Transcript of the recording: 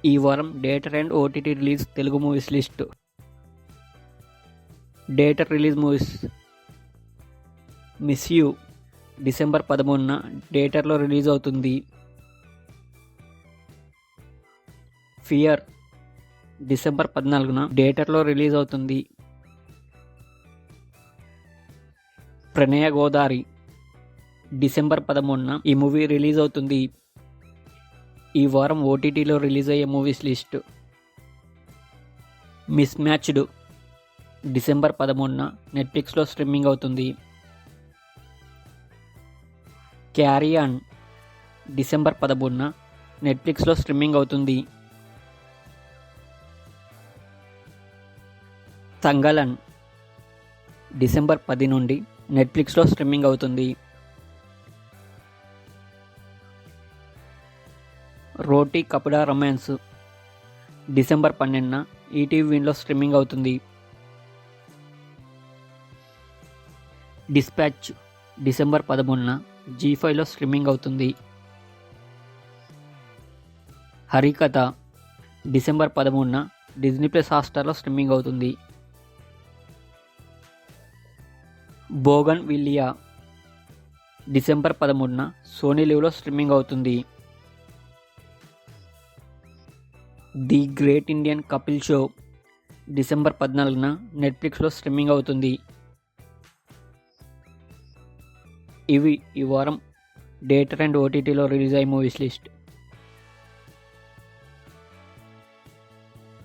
ఈ వారం theatre and OTT release Telugu movies list. Theatre release movies: Miss You December 13న థియేటర్లో రిలీజ్ అవుతుంది. ఫియర్ డిసెంబర్ 14న థియేటర్లో రిలీజ్ అవుతుంది. ప్రణయ గోదారి డిసెంబర్ 13న ఈ మూవీ రిలీజ్ అవుతుంది. ఈ వారం ఓటీటీలో రిలీజ్ అయ్యే movies list. Mismatched December 13న నెట్ఫ్లిక్స్లో స్ట్రీమింగ్ అవుతుంది. క్యారీ ఆన్ డిసెంబర్ 13న నెట్ఫ్లిక్స్లో స్ట్రీమింగ్ అవుతుంది. తంగలన్ డిసెంబర్ 10 నుండి నెట్ఫ్లిక్స్లో స్ట్రీమింగ్ అవుతుంది. రోటీ కపుడా రొమాన్స్ డిసెంబర్ 12న ఈటీవీ విన్లో స్ట్రీమింగ్ అవుతుంది. డిస్పాచ్ డిసెంబర్ 13న జీ5లో స్ట్రీమింగ్ అవుతుంది. హరికథ డిసెంబర్ 13న డిజ్నీ ప్లస్ హాట్స్టార్లో స్ట్రీమింగ్ అవుతుంది. బోగన్ విల్లియా డిసెంబర్ 13న సోనీ లివ్లో స్ట్రీమింగ్ అవుతుంది. The great Indian Kapil show December 14న నెట్ఫ్లిక్స్లో స్ట్రీమింగ్ అవుతుంది. ఇవి ఈ వారం థియేటర్ అండ్ ఓటీటీలో రిలీజ్ అయ్యే మూవీస్ లిస్ట్.